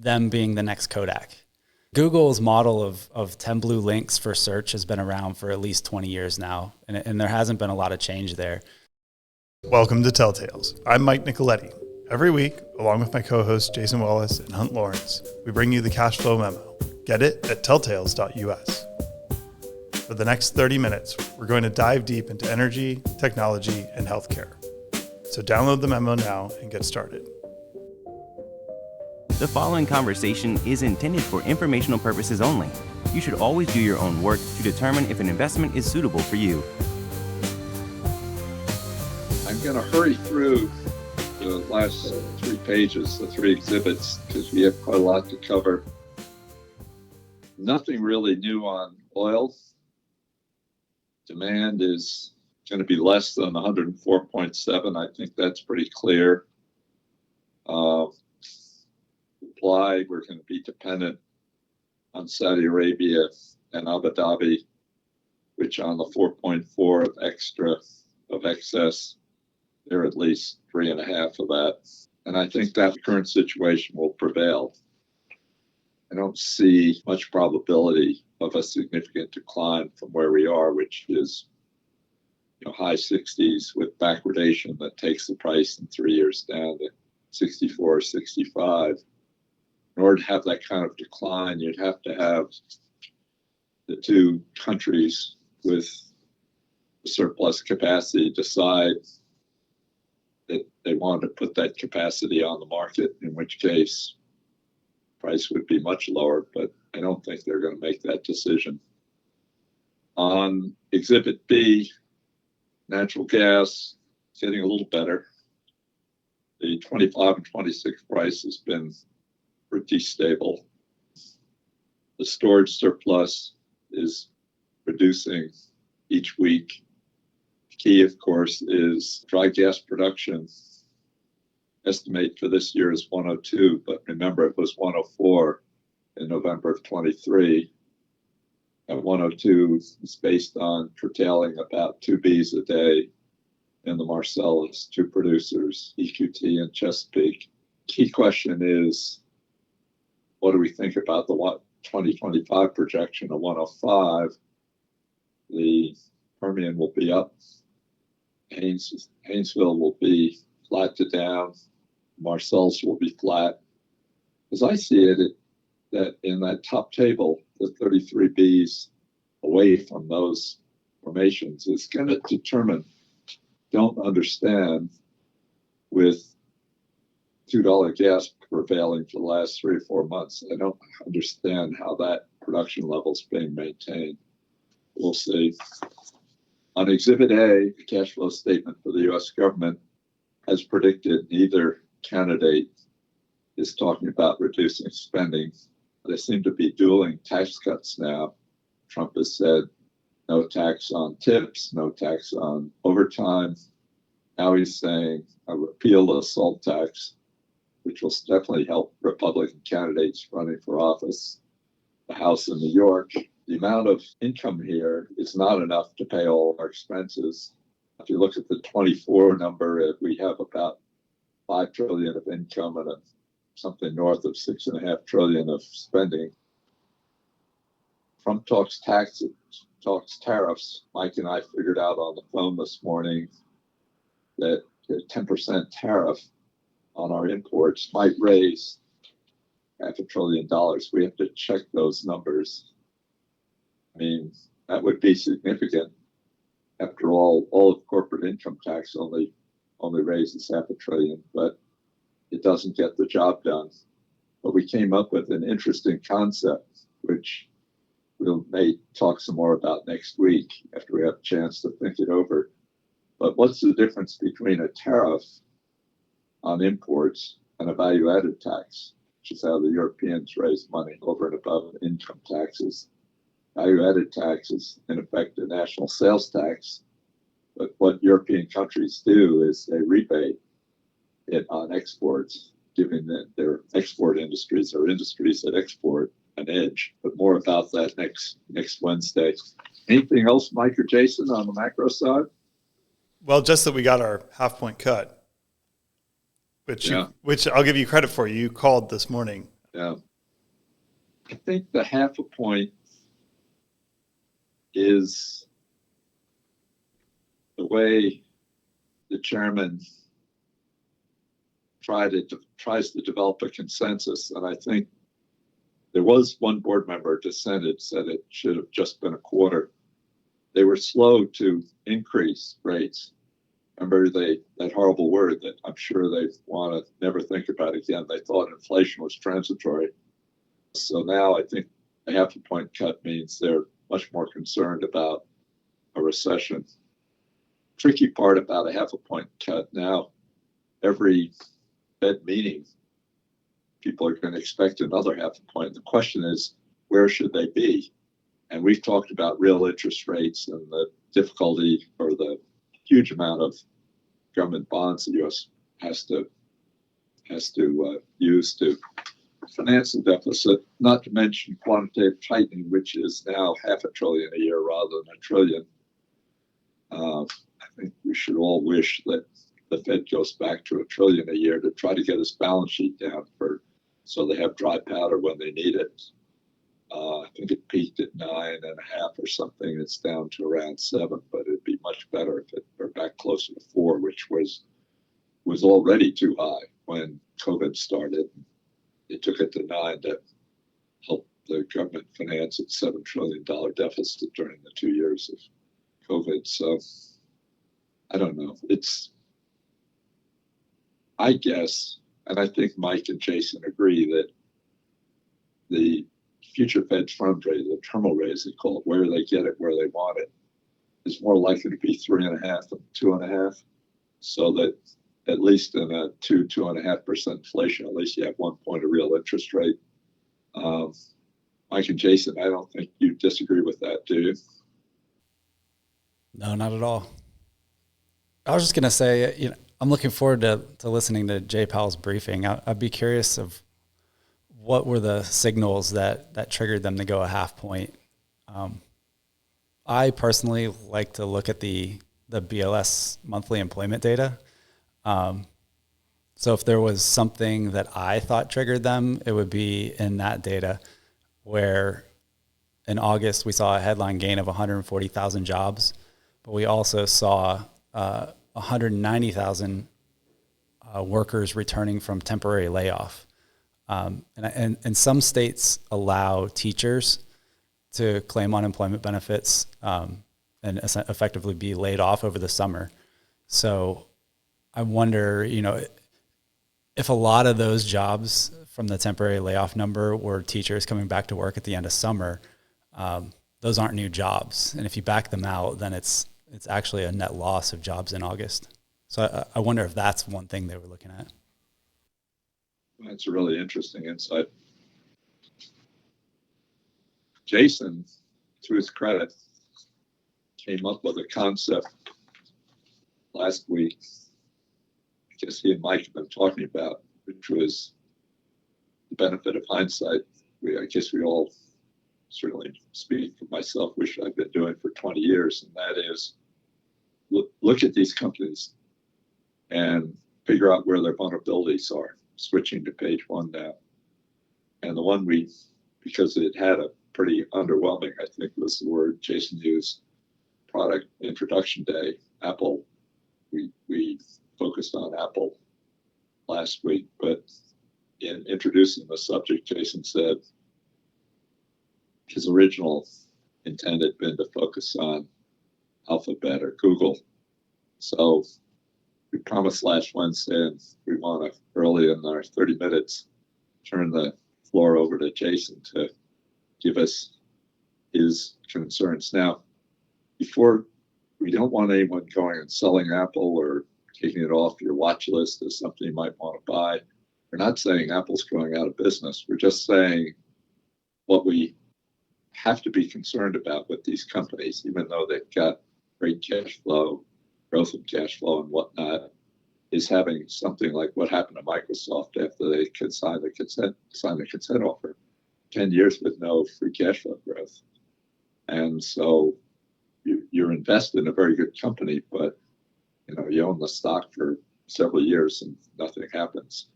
them being the next Kodak. Google's model of 10 blue links for search has been around for at least 20 years now, and there hasn't been a lot of change there. Welcome to Telltales. I'm Mike Nicoletti. Every week, along with my co-hosts Jason Wallace and Hunt Lawrence, we bring you the cash flow memo. Get it at telltales.us. For the next 30 minutes, we're going to dive deep into energy, technology, and healthcare. So download the memo now and get started. The following conversation is intended for informational purposes only. You should always do your own work to determine if an investment is suitable for you. I'm going to hurry through the last 3 pages, the 3 exhibits, because we have quite a lot to cover. Nothing really new on oil. Demand is going to be less than 104.7. I think that's pretty clear. Supply, we're going to be dependent on Saudi Arabia and Abu Dhabi, which on the 4.4 of excess, they're at least 3.5 of that. And I think that current situation will prevail. I don't see much probability of a significant decline from where we are, which is high 60s with backwardation that takes the price in 3 years down to 64, 65. In order to have that kind of decline, you'd have to have the 2 countries with surplus capacity decide that they want to put that capacity on the market, in which case price would be much lower, but I don't think they're going to make that decision. On Exhibit B, natural gas is getting a little better. The 25 and 26 price has been pretty stable. The storage surplus is reducing each week. The key, of course, is dry gas production. Estimate for this year is 102, but remember it was 104 in November of 23. And 102 is based on curtailing about 2 Bs a day in the Marcellus, 2 producers, EQT and Chesapeake. Key question is, what do we think about the 2025 projection of 105? The Permian will be up. Haynesville will be flat to down. Marcellus will be flat. As I see it, that in that top table, the 33 Bs away from those formations is going to determine, don't understand, with $2 gas prevailing for the last 3 or 4 months. I don't understand how that production level is being maintained. We'll see. On Exhibit A, the cash flow statement for the U.S. government, as predicted, neither candidate is talking about reducing spending. They seem to be dueling tax cuts now. Trump has said no tax on tips, no tax on overtime. Now he's saying a repeal of the SALT tax, which will definitely help Republican candidates running for office. The House in New York, the amount of income here is not enough to pay all our expenses. If you look at the 24 number, we have about $5 trillion of income and something north of $6.5 trillion of spending. Trump talks taxes, talks tariffs. Mike and I figured out on the phone this morning that a 10% tariff on our imports might raise $500 billion. We have to check those numbers. I mean, that would be significant. After all of corporate income tax only raises $500 billion, but it doesn't get the job done. But we came up with an interesting concept, which we may talk some more about next week after we have a chance to think it over. But what's the difference between a tariff on imports and a value-added tax, which is how the Europeans raise money over and above income taxes? Value-added tax is, in effect, a national sales tax. But what European countries do is they rebate it on exports, given that their export industries are industries that export an edge. But more about that next Wednesday. Anything else, Mike or Jason, on the macro side? Well, just that we got our half-point cut, which I'll give you credit for. You called this morning. Yeah. I think the half a point is the way the chairman tries to develop a consensus. And I think there was one board member dissented, said it should have just been a quarter. They were slow to increase rates. Remember that horrible word that I'm sure they want to never think about again. They thought inflation was transitory. So now I think a half a point cut means they're much more concerned about a recession. Tricky part about a half a point cut now, every Fed meeting, people are going to expect another half a point. The question is, where should they be? And we've talked about real interest rates and the difficulty or the huge amount of government bonds the U.S. has to use to finance the deficit, not to mention quantitative tightening, which is now $500 billion a year rather than $1 trillion. I think we should all wish that the Fed goes back to $1 trillion a year to try to get its balance sheet down so they have dry powder when they need it. I think it peaked at 9.5 or something. It's down to around 7, but it'd be much better if it were back closer to 4, which was already too high when COVID started. It took it to 9 to help the government finance its $7 trillion deficit during the 2 years of COVID. So I don't know. I guess, and I think Mike and Jason agree that the future Fed fund rate, the terminal rate as they call it, where they get it, where they want it, is more likely to be 3.5 than 2.5. So that at least in a 2.5% inflation, at least you have 1 point of real interest rate. Mike and Jason, I don't think you disagree with that, do you? No, not at all. I was just going to say, I'm looking forward to listening to Jay Powell's briefing. I'd be curious of what were the signals that triggered them to go a half point. I personally like to look at the BLS monthly employment data. So if there was something that I thought triggered them, it would be in that data where in August we saw a headline gain of 140,000 jobs, but we also saw 190,000 workers returning from temporary layoff. And some states allow teachers to claim unemployment benefits and effectively be laid off over the summer. So I wonder, if a lot of those jobs from the temporary layoff number were teachers coming back to work at the end of summer, those aren't new jobs. And if you back them out, then it's actually a net loss of jobs in August. So I wonder if that's one thing they were looking at. That's a really interesting insight. Jason, to his credit, came up with a concept last week. I guess he and Mike have been talking about, which was the benefit of hindsight. I guess we all, certainly speak for myself, wish I'd been doing for 20 years, and that is look at these companies and figure out where their vulnerabilities are. Switching to page 1 now. And the one because it had a pretty underwhelming, I think was the word Jason used, product introduction day, Apple. We focused on Apple last week, but in introducing the subject, Jason said his original intent had been to focus on Alphabet or Google. So we promised last Wednesday, and we want to, early in our 30 minutes, turn the floor over to Jason to give us his concerns. Now, we don't want anyone going and selling Apple or taking it off your watch list as something you might want to buy. We're not saying Apple's going out of business. We're just saying what we have to be concerned about with these companies, even though they've got great cash flow, growth in cash flow and whatnot, is having something like what happened to Microsoft after they could sign the consent offer, 10 years with no free cash flow growth. And so you're invested in a very good company, but you own the stock for several years and nothing happens.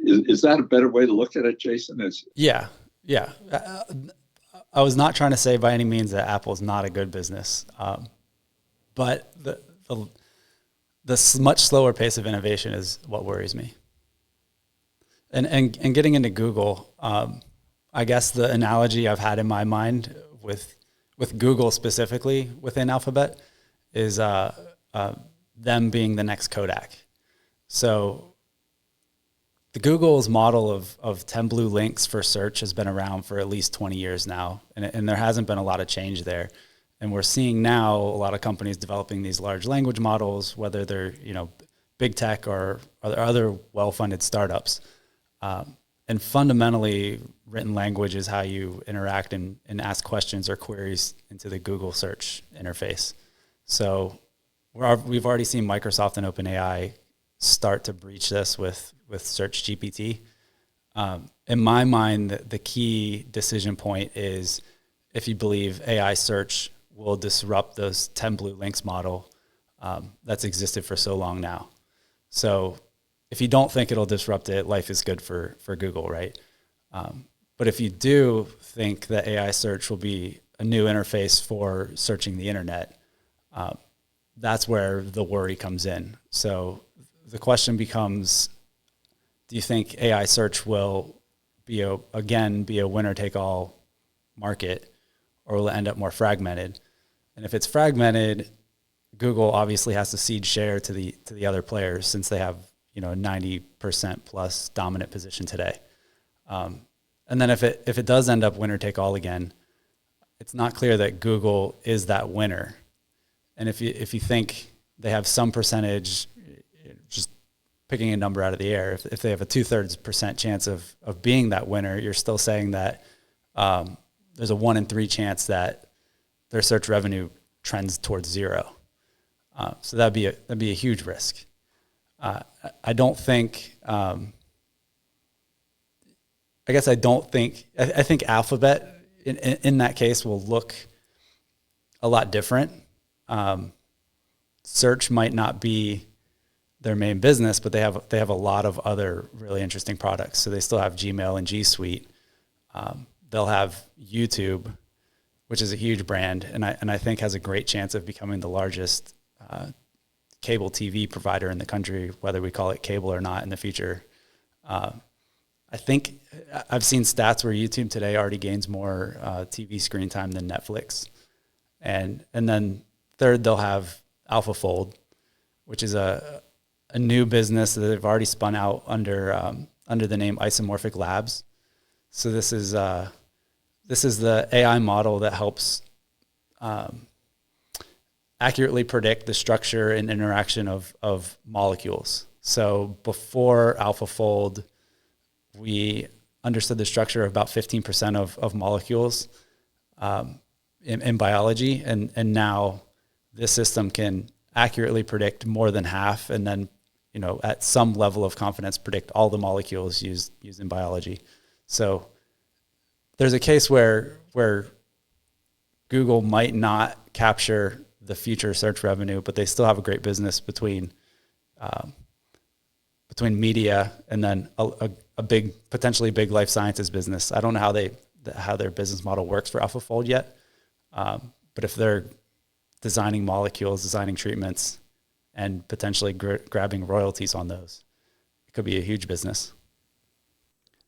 Is that a better way to look at it, Jason? Yeah. I was not trying to say by any means that Apple is not a good business, but the much slower pace of innovation is what worries me. And getting into Google, I guess the analogy I've had in my mind with Google specifically within Alphabet is them being the next Kodak. So the Google's model of 10 blue links for search has been around for at least 20 years now, and there hasn't been a lot of change there. And we're seeing now a lot of companies developing these large language models, whether they're big tech or other well-funded startups. And fundamentally, written language is how you interact and ask questions or queries into the Google search interface. So we've already seen Microsoft and OpenAI start to breach this with Search GPT. In my mind, the key decision point is if you believe AI search will disrupt those 10 blue links model that's existed for so long now. So if you don't think it'll disrupt it, life is good for Google, right? But if you do think that AI search will be a new interface for searching the internet, that's where the worry comes in. So the question becomes, do you think AI search will be a winner-take-all market, or will it end up more fragmented? And if it's fragmented, Google obviously has to cede share to the other players since they have a 90% plus dominant position today. And then if it does end up winner-take-all again, it's not clear that Google is that winner. And if you think they have some percentage, just picking a number out of the air, if they have a 2/3% chance of being that winner, you're still saying that there's a 1 in 3 chance that their search revenue trends towards zero. So that'd be a huge risk. I think Alphabet in that case will look a lot different. Search might not be their main business, but they have a lot of other really interesting products. So they still have Gmail and G Suite. They'll have YouTube, which is a huge brand, and I think has a great chance of becoming the largest cable TV provider in the country, whether we call it cable or not in the future. I think I've seen stats where YouTube today already gains more TV screen time than Netflix. And then third, they'll have AlphaFold, which is a new business that they've already spun out under the name Isomorphic Labs. So this is the AI model that helps accurately predict the structure and interaction of molecules. So before AlphaFold, we understood the structure of about 15% of molecules in biology, and now this system can accurately predict more than half, and then at some level of confidence predict all the molecules used in biology. So there's a case where Google might not capture the future search revenue, but they still have a great business between media and then a big, potentially big life sciences business. I don't know how their business model works for AlphaFold yet, but if they're designing molecules, designing treatments, and potentially grabbing royalties on those, it could be a huge business.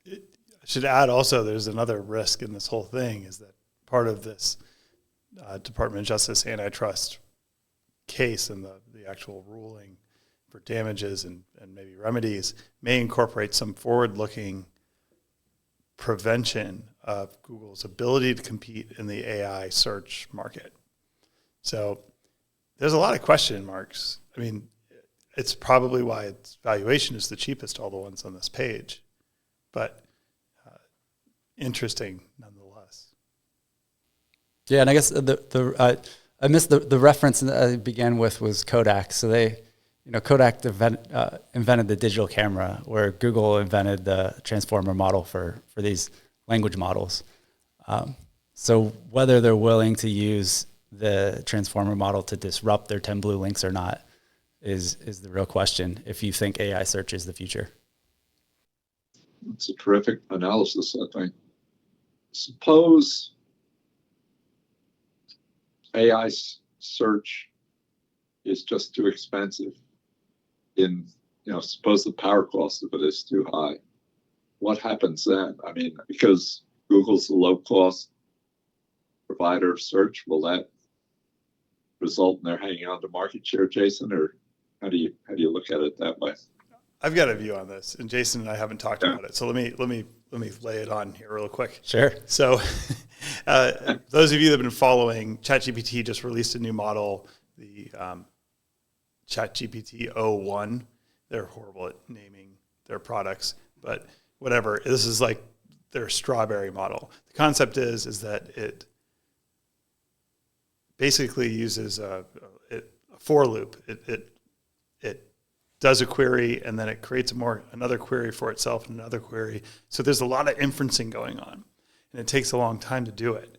I should add also, there's another risk in this whole thing, is that part of this Department of Justice antitrust case and the actual ruling for damages and maybe remedies may incorporate some forward-looking prevention of Google's ability to compete in the AI search market. So there's a lot of question marks. I mean, it's probably why its valuation is the cheapest, all the ones on this page, but interesting nonetheless. Yeah, and I guess I missed the reference that I began with was Kodak. So Kodak invented the digital camera, where Google invented the transformer model for these language models. So whether they're willing to use the transformer model to disrupt their 10 blue links or not is the real question, if you think AI search is the future. It's a terrific analysis, I think. Suppose AI search is just too expensive. Suppose the power cost of it is too high. What happens then? I mean, because Google's a low-cost provider of search, will that result in their hanging on to market share, Jason, or how do you look at it that way? I've got a view on this, and Jason and I haven't talked about it. So let me lay it on here real quick. Sure. So those of you that have been following, ChatGPT just released a new model, the ChatGPT o1. They're horrible at naming their products, but whatever. This is like their strawberry model. The concept is that it basically uses a for loop. It does a query, and then it creates another query for itself and another query. So there's a lot of inferencing going on, and it takes a long time to do it.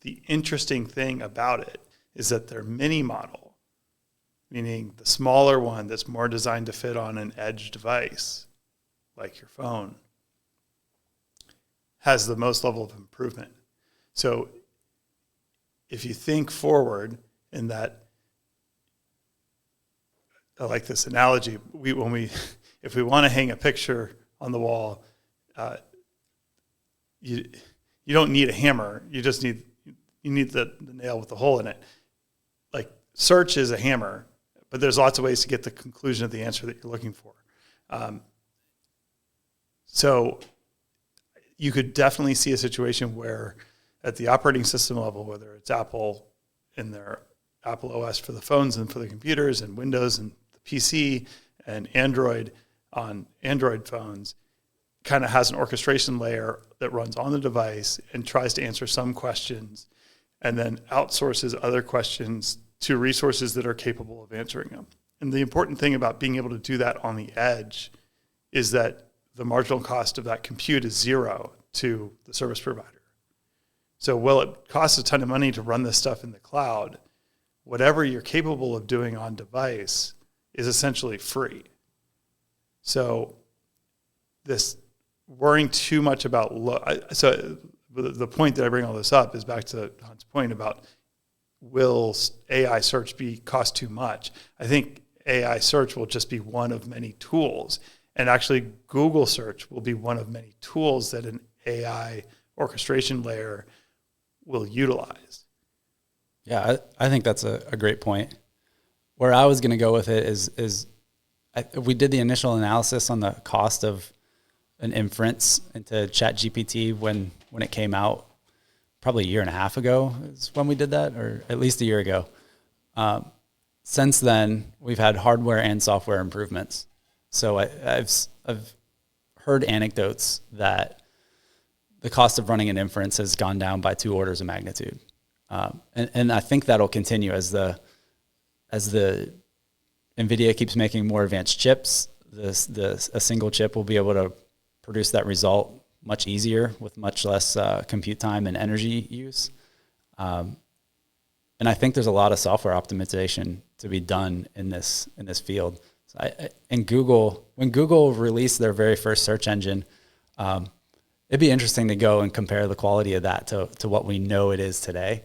The interesting thing about it is that their mini model, meaning the smaller one that's more designed to fit on an edge device, like your phone, has the most level of improvement. So if you think forward in that, I like this analogy. If we want to hang a picture on the wall, you don't need a hammer. You just need the nail with the hole in it. Like search is a hammer, but there's lots of ways to get the conclusion of the answer that you're looking for. So you could definitely see a situation where at the operating system level, whether it's Apple in their Apple OS for the phones and for the computers, and Windows and the PC, and Android on Android phones, kind of has an orchestration layer that runs on the device and tries to answer some questions and then outsources other questions to resources that are capable of answering them. And the important thing about being able to do that on the edge is that the marginal cost of that compute is zero to the service provider. So while it costs a ton of money to run this stuff in the cloud, whatever you're capable of doing on device is essentially free. So this worrying too much about, so the point that I bring all this up is back to Hunt's point about, will AI search cost too much? I think AI search will just be one of many tools. And actually Google search will be one of many tools that an AI orchestration layer will utilize. Yeah, I think that's a great point. Where I was going to go with it is we did the initial analysis on the cost of an inference into ChatGPT when it came out, probably a year and a half ago is when we did that, or at least a year ago. Since then, we've had hardware and software improvements. So I've heard anecdotes that the cost of running an inference has gone down by 2 orders of magnitude. And I think that'll continue as the NVIDIA keeps making more advanced chips. A single chip will be able to produce that result much easier with much less compute time and energy use. And I think there's a lot of software optimization to be done in this field. So when Google released their very first search engine, it'd be interesting to go and compare the quality of that to what we know it is today.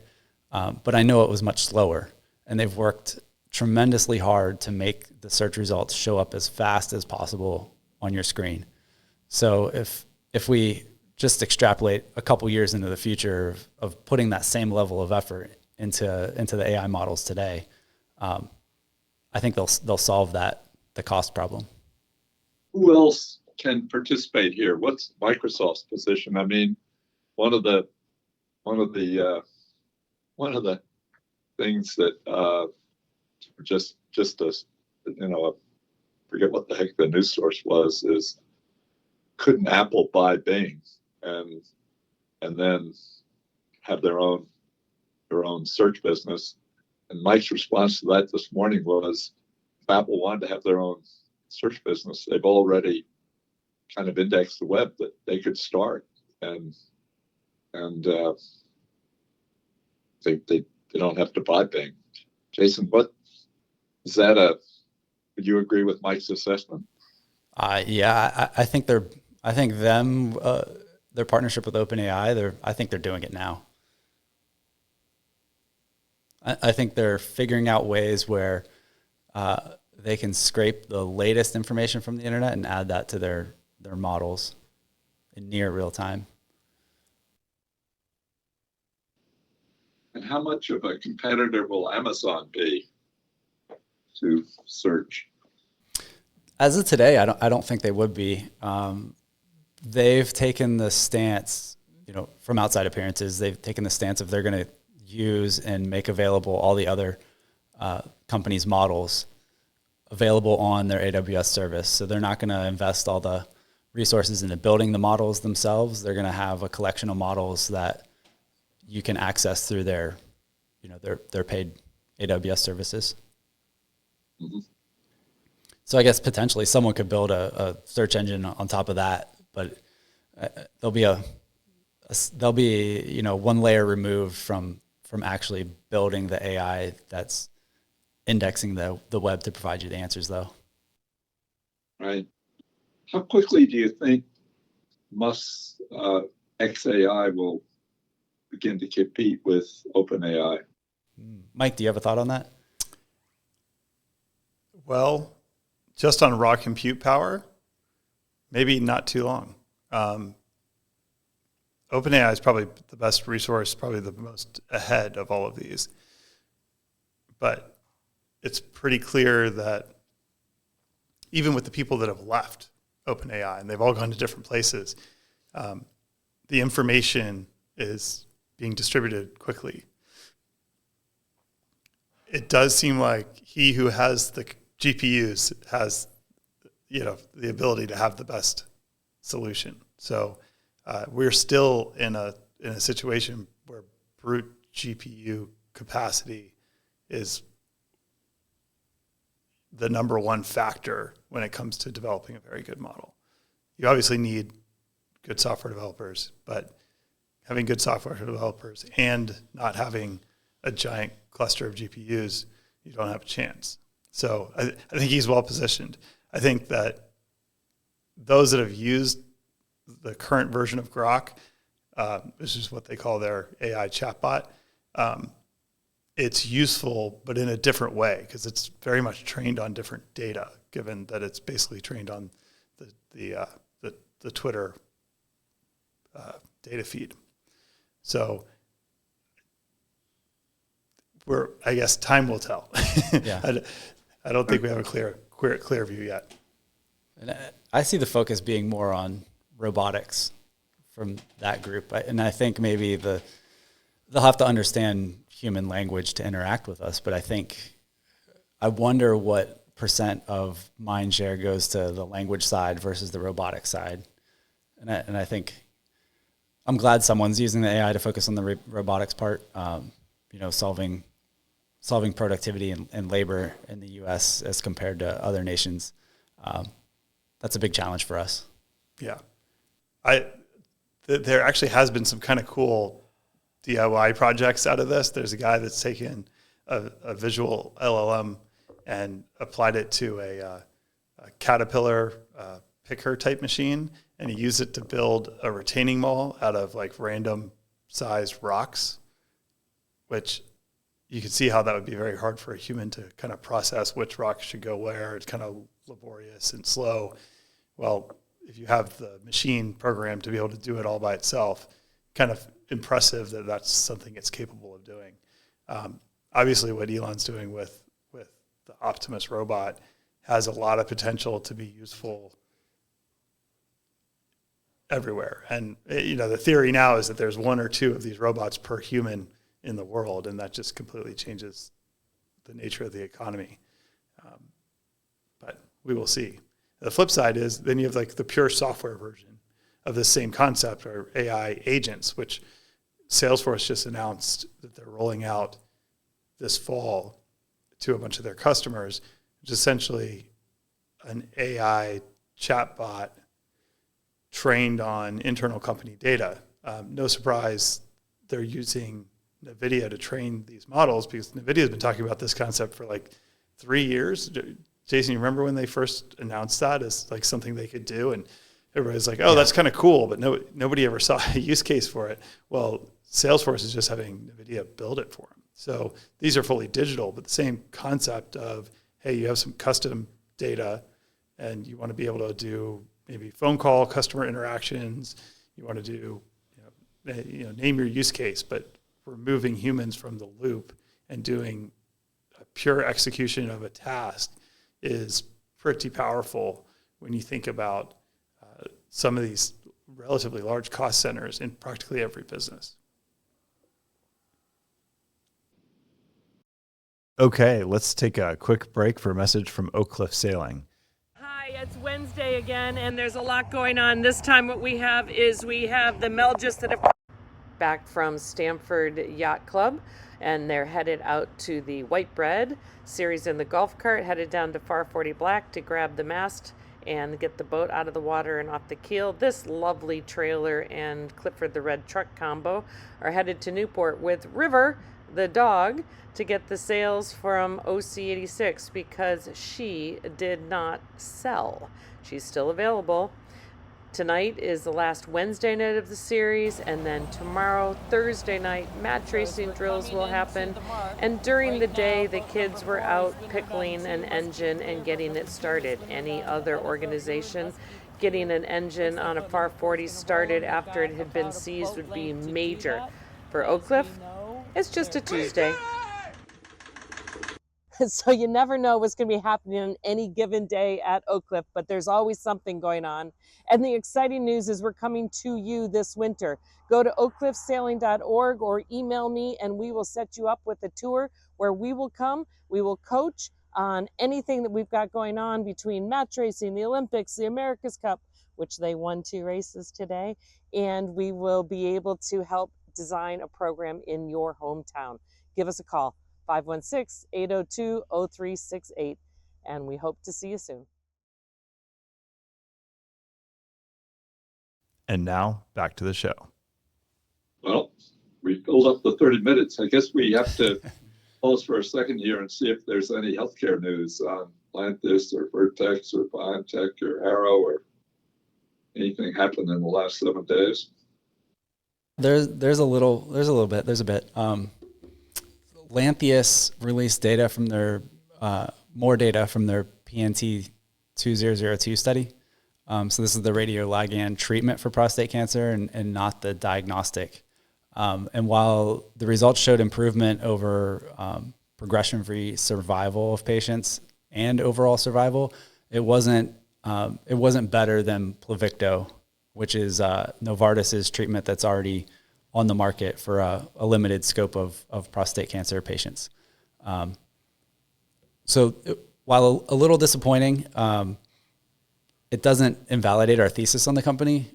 But I know it was much slower, and they've worked tremendously hard to make the search results show up as fast as possible on your screen. So if we just extrapolate a couple years into the future of putting that same level of effort into the AI models today, I think they'll solve the cost problem. Who else can participate here? What's Microsoft's position? I mean, one of the things that just as forget what the heck the news source was, is couldn't Apple buy Bing and then have their own search business? And Mike's response to that this morning was, if Apple wanted to have their own search business, they've already kind of indexed the web that they could start, and they don't have to buy Bing. Jason, what is that? Would you agree with Mike's assessment? Yeah, I think they're I think their partnership with OpenAI, I think they're doing it now. I think they're figuring out ways where they can scrape the latest information from the internet and add that to their models in near real time. And how much of a competitor will Amazon be to search? As of today, I don't think they would be. They've taken the stance, from outside appearances, they've taken the stance of they're going to use and make available all the other companies' models available on their AWS service. So they're not going to invest all the resources into building the models themselves. They're going to have a collection of models that you can access through their paid AWS services. Mm-hmm. So I guess potentially someone could build a search engine on top of that, but they'll be one layer removed from actually building the AI that's indexing the web to provide you the answers, though. Right. How quickly do you think Musk's XAI will begin to compete with OpenAI? Mike, do you have a thought on that? Well, just on raw compute power, maybe not too long. OpenAI is probably the best resource, probably the most ahead of all of these. But it's pretty clear that even with the people that have left OpenAI, and they've all gone to different places, the information is being distributed quickly. It does seem like he who has the GPUs has, the ability to have the best solution. So we're still in a situation where brute GPU capacity is the number one factor when it comes to developing a very good model. You obviously need good software developers, but having good software developers and not having a giant cluster of GPUs, you don't have a chance. So I think he's well positioned. I think that those that have used the current version of Grok, this is what they call their AI chatbot, it's useful, but in a different way, because it's very much trained on different data, given that it's basically trained on the Twitter data feed. So I guess time will tell. Yeah. I don't think we have a clear view yet. And I see the focus being more on robotics from that group. And I think maybe they'll have to understand human language to interact with us. But I wonder what percent of mind share goes to the language side versus the robotic side. And I think I'm glad someone's using the AI to focus on the robotics part, solving productivity and labor in the U.S. as compared to other nations. That's a big challenge for us. Yeah. There actually has been some kind of cool DIY projects out of this. There's a guy that's taken a visual LLM and applied it to a Caterpillar picker type machine, and he used it to build a retaining wall out of like random sized rocks, which you can see how that would be very hard for a human to kind of process which rocks should go where. It's kind of laborious and slow. Well, if you have the machine programmed to be able to do it all by itself, kind of impressive that that's something it's capable of doing. Obviously, what Elon's doing with the Optimus robot has a lot of potential to be useful everywhere. And the theory now is that there's one or two of these robots per human in the world, and that just completely changes the nature of the economy. But we will see. The flip side is then you have like the pure software version of the same concept, or AI agents, which Salesforce just announced that they're rolling out this fall to a bunch of their customers, which is essentially an AI chatbot trained on internal company data. No surprise they're using NVIDIA to train these models, because NVIDIA has been talking about this concept for like 3 years. Jason, you remember when they first announced that as like something they could do? And everybody's like, oh, that's kind of cool, but nobody ever saw a use case for it. Well, Salesforce is just having NVIDIA build it for them. So these are fully digital, but the same concept of, hey, you have some custom data and you want to be able to do maybe phone call, customer interactions. You want to do, name your use case, but removing humans from the loop and doing a pure execution of a task is pretty powerful when you think about some of these relatively large cost centers in practically every business. Okay, let's take a quick break for a message from Oakcliff Sailing. Hi, it's Wednesday again, and there's a lot going on. This time what we have the Melgist that have back from Stamford Yacht Club, and they're headed out to the White Bread series in the golf cart, headed down to Far 40 Black to grab the mast and get the boat out of the water and off the keel. This lovely trailer and Clifford the Red Truck combo are headed to Newport with River, the dog, to get the sails from OC86 because she did not sell. She's still available. Tonight is the last Wednesday night of the series, and then tomorrow, Thursday night, match racing drills will happen. And during the day, the kids were out pickling an engine and getting it started. Any other organization getting an engine on a Far 40 started after it had been seized would be major. For Oakcliff, it's just a Tuesday. So you never know what's going to be happening on any given day at Oakcliff, but there's always something going on. And the exciting news is we're coming to you this winter. Go to oakcliffsailing.org or email me and we will set you up with a tour where we will come, we will coach on anything that we've got going on between match racing, the Olympics, the America's Cup, which they won 2 races today, and we will be able to help design a program in your hometown. Give us a call. 516-802-0368, and we hope to see you soon. And now, back to the show. Well, we filled up the 30 minutes. I guess we have to pause for a second here and see if there's any healthcare news on Lantheus or Vertex or Biontech or Arrow or anything happened in the last 7 days. There's a bit. Lantheus released data from their more data from their PNT 2002 study. So this is the radioligand treatment for prostate cancer and not the diagnostic. And while the results showed improvement over progression-free survival of patients and overall survival, it wasn't better than Pluvicto, which is Novartis's treatment that's already on the market for a limited scope of prostate cancer patients. While a little disappointing, it doesn't invalidate our thesis on the company.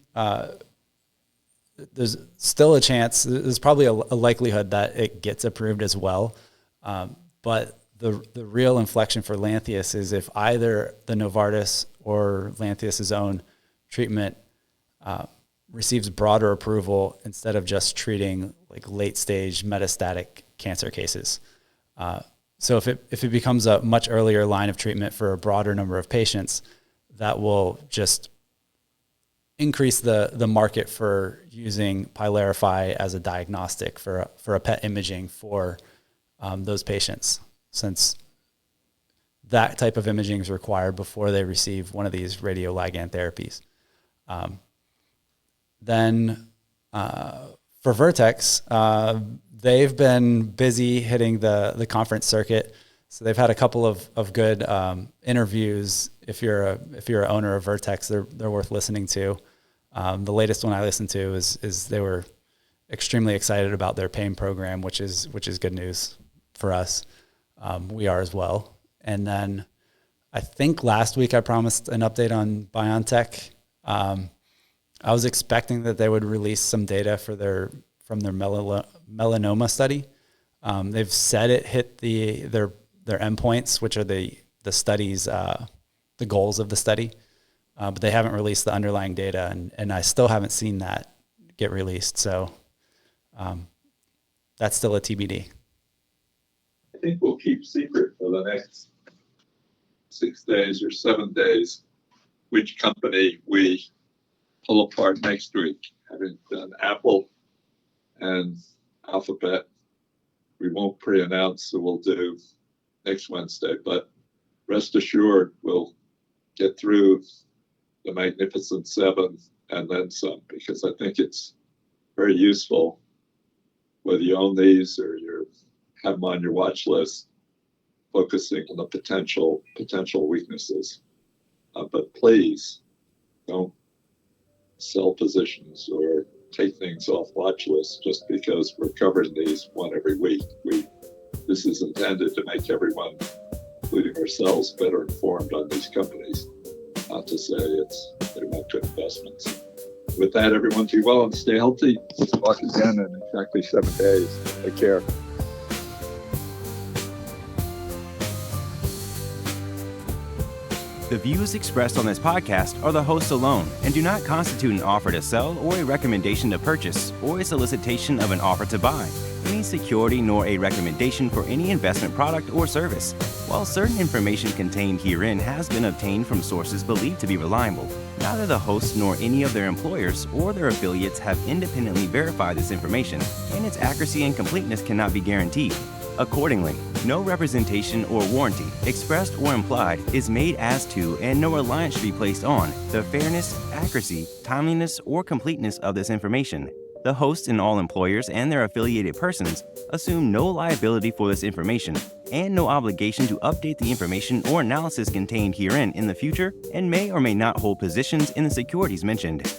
There's still a chance, there's probably a likelihood that it gets approved as well. But the real inflection for Lantheus is if either the Novartis or Lantheus's own treatment receives broader approval instead of just treating like late stage metastatic cancer cases. So if it becomes a much earlier line of treatment for a broader number of patients, that will just increase the market for using Pylarify as a diagnostic for a PET imaging for those patients, since that type of imaging is required before they receive one of these radioligand therapies. Then for Vertex, they've been busy hitting the conference circuit. So they've had a couple of good interviews. If you're an owner of Vertex, they're worth listening to. The latest one I listened to is they were extremely excited about their pain program, which is good news for us. We are as well. And then I think last week I promised an update on Biontech. I was expecting that they would release some data from their melanoma study. They've said it hit their endpoints, which are the studies, the goals of the study, but they haven't released the underlying data, and I still haven't seen that get released. So that's still a TBD. I think we'll keep secret for the next 6 days or 7 days which company we pull apart next week. Having done Apple and Alphabet, we won't pre-announce what we'll do next Wednesday, but rest assured we'll get through the Magnificent Seven and then some, because I think it's very useful, whether you own these or you have them on your watch list, focusing on the potential weaknesses. But please don't sell positions or take things off watch lists just because we're covering these one every week. This is intended to make everyone, including ourselves, better informed on these companies, not to say they're not good investments. With that, everyone, be well and stay healthy. We'll talk again in exactly 7 days. Take care. The views expressed on this podcast are the host alone and do not constitute an offer to sell or a recommendation to purchase or a solicitation of an offer to buy any security nor a recommendation for any investment product or service. While certain information contained herein has been obtained from sources believed to be reliable, neither the hosts nor any of their employers or their affiliates have independently verified this information, and its accuracy and completeness cannot be guaranteed. Accordingly, no representation or warranty, expressed or implied, is made as to, and no reliance should be placed on, the fairness, accuracy, timeliness, or completeness of this information. The hosts and all employers and their affiliated persons assume no liability for this information and no obligation to update the information or analysis contained herein in the future, and may or may not hold positions in the securities mentioned.